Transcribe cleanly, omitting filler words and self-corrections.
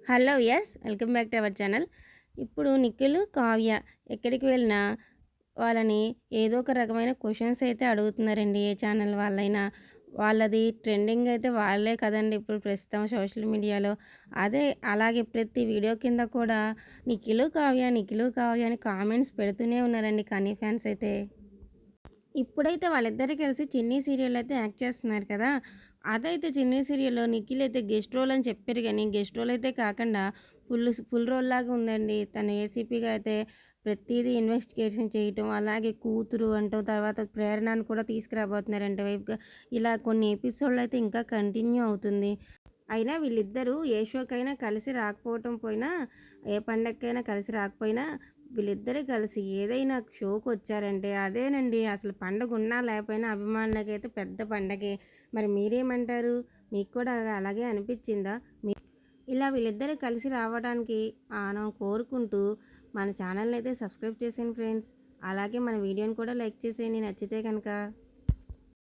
Hello welcome back to our channel. ఇప్పుడు నిఖిల్, కావ్య ఎక్కడికి వెళ్ళినా వాళ్ళని ఏదో ఒక రకమైన క్వెషన్స్ అయితే అడుగుతున్నారండి. ఏ ఛానల్ వాళ్ళైనా. వాళ్ళది ట్రెండింగ్ అయితే వాళ్ళే కదండీ ఇప్పుడు ప్రస్తుతం సోషల్ మీడియాలో. అదే అలాగే ప్రతి వీడియో కింద కూడా నిఖిల్, కావ్య అని కామెంట్స్ పెడుతూనే ఉన్నారండి కన్నీ ఫ్యాన్స్ అయితే. ఇప్పుడైతే వాళ్ళిద్దరూ కలిసి 'చిన్ని' సీరియల్‌లో అయితే యాక్ట్ చేస్తున్నారు కదా! అదైతే 'చిన్ని' సీరియల్‌లో నిఖిల్ అయితే గెస్ట్ రోల్ అని చెప్పారు గానీ, గెస్ట్ రోల్ అయితే కాకుండా ఫుల్ రోల్‌లాగా ఉందండి. తను ఏసీపీగా అయితే ప్రతీదీ ఇన్వెస్టిగేషన్ చేయటం, అలాగే కూతురు అంటం, తర్వాత ప్రేరణను కూడా తీసుకురాబోతున్నారంట వైఫ్‌గా. ఇలా కొన్ని ఎపిసోడ్‌లు అయితే ఇంకా కంటిన్యూ అవుతుంది. అయినా వీళ్ళిద్దరూ ఏ షోకైనా కలిసి రాకపోవటం పోయినా, ఏ పండగకైనా కలిసి రాకపోయినా, వీళ్ళిద్దరూ కలిసి ఏదైనా షోకొచ్చారంటే అదేనండి అసలు పండగున్నా లేకపోయినా అభిమానులకైతే పెద్ద పండగే. మరి మీరేమంటారు? మీకు కూడా అలాగే అనిపిచ్చిందా? ఇలా వీళ్ళిద్దరూ కలిసి రావడానికి మనం కోరుకుంటూ మన ఛానల్‌నైతే సబ్స్క్రైబ్ చేసేయండి ఫ్రెండ్స్. అలాగే మన వీడియోని కూడా లైక్ చేసేయండి నచ్చితే గనక.